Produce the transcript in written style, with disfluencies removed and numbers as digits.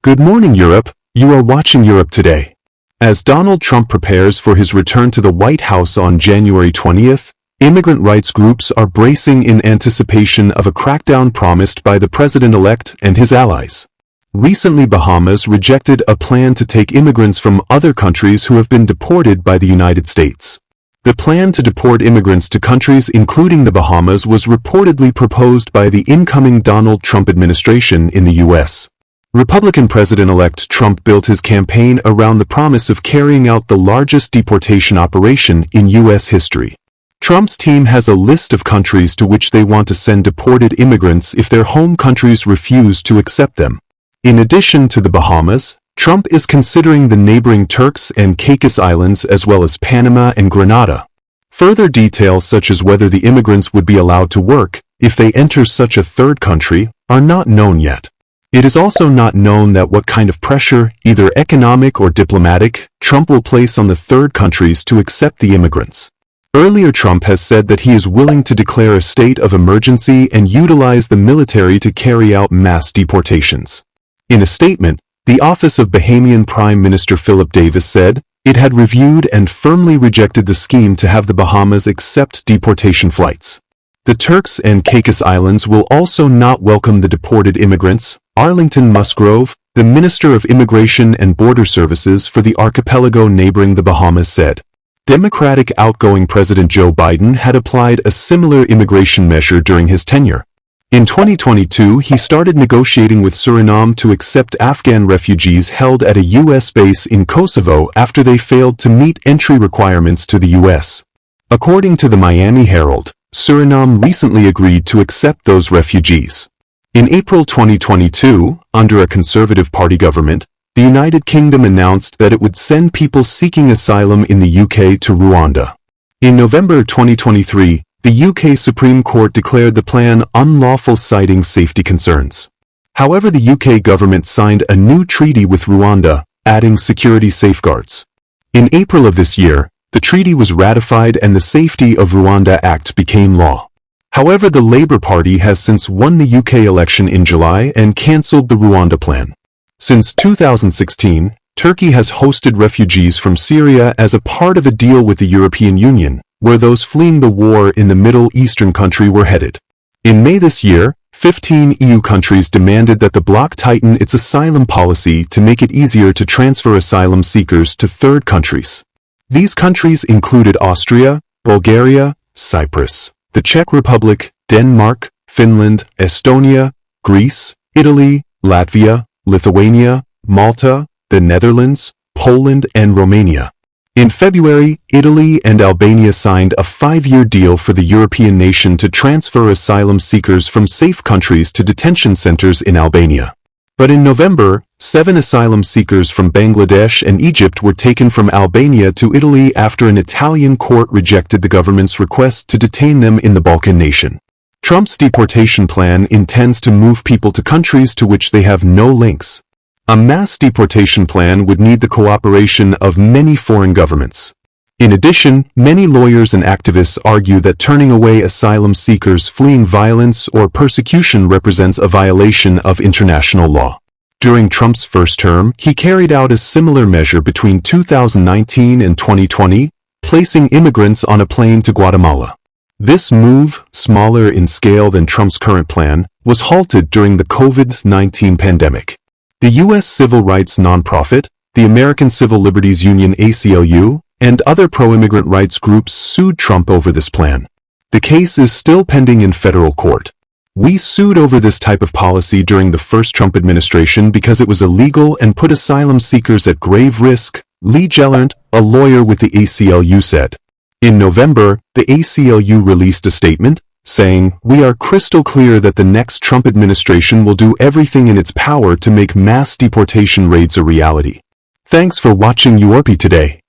Good morning, Europe. You are watching Europe Today. As Donald Trump prepares for his return to the White House on January 20th, immigrant rights groups are bracing in anticipation of a crackdown promised by the president-elect and his allies. Recently, Bahamas rejected a plan to take immigrants from other countries who have been deported by the United States. The plan to deport immigrants to countries including the Bahamas was reportedly proposed by the incoming Donald Trump administration in the U.S. Republican President-elect Trump built his campaign around the promise of carrying out the largest deportation operation in U.S. history. Trump's team has a list of countries to which they want to send deported immigrants if their home countries refuse to accept them. In addition to the Bahamas, Trump is considering the neighboring Turks and Caicos Islands as well as Panama and Grenada. Further details such as whether the immigrants would be allowed to work if they enter such a third country are not known yet. It is also not known that what kind of pressure, either economic or diplomatic, Trump will place on the third countries to accept the immigrants. Earlier, Trump has said that he is willing to declare a state of emergency and utilize the military to carry out mass deportations. In a statement, the office of Bahamian Prime Minister Philip Davis said it had reviewed and firmly rejected the scheme to have the Bahamas accept deportation flights. The Turks and Caicos Islands will also not welcome the deported immigrants, Arlington Musgrove, the Minister of Immigration and Border Services for the archipelago neighboring the Bahamas, said. Democratic outgoing President Joe Biden had applied a similar immigration measure during his tenure. In 2022, he started negotiating with Suriname to accept Afghan refugees held at a U.S. base in Kosovo after they failed to meet entry requirements to the U.S. According to the Miami Herald, Suriname recently agreed to accept those refugees. In April 2022, under a Conservative Party government, the United Kingdom announced that it would send people seeking asylum in the UK to Rwanda. In November 2023, the UK Supreme Court declared the plan unlawful, citing safety concerns. However, the UK government signed a new treaty with Rwanda, adding security safeguards. In April of this year, the treaty was ratified and the Safety of Rwanda Act became law. However, the Labour Party has since won the UK election in July and cancelled the Rwanda plan. Since 2016, Turkey has hosted refugees from Syria as a part of a deal with the European Union, where those fleeing the war in the Middle Eastern country were headed. In May this year, 15 EU countries demanded that the bloc tighten its asylum policy to make it easier to transfer asylum seekers to third countries. These countries included Austria, Bulgaria, Cyprus, the Czech Republic, Denmark, Finland, Estonia, Greece, Italy, Latvia, Lithuania, Malta, the Netherlands, Poland, and Romania. In February, Italy and Albania signed a 5-year deal for the European nation to transfer asylum seekers from safe countries to detention centers in Albania. But in November, 7 asylum seekers from Bangladesh and Egypt were taken from Albania to Italy after an Italian court rejected the government's request to detain them in the Balkan nation. Trump's deportation plan intends to move people to countries to which they have no links. A mass deportation plan would need the cooperation of many foreign governments. In addition, many lawyers and activists argue that turning away asylum seekers fleeing violence or persecution represents a violation of international law. During Trump's first term, he carried out a similar measure between 2019 and 2020, placing immigrants on a plane to Guatemala. This move, smaller in scale than Trump's current plan, was halted during the COVID-19 pandemic. The U.S. civil rights nonprofit, the American Civil Liberties Union (ACLU), and other pro-immigrant rights groups sued Trump over this plan. The case is still pending in federal court. We sued over this type of policy during the first Trump administration because it was illegal and put asylum seekers at grave risk, Lee Gellant, a lawyer with the ACLU, said. In November, the ACLU released a statement, saying, "We are crystal clear that the next Trump administration will do everything in its power to make mass deportation raids a reality." Thanks for watching Europe Today.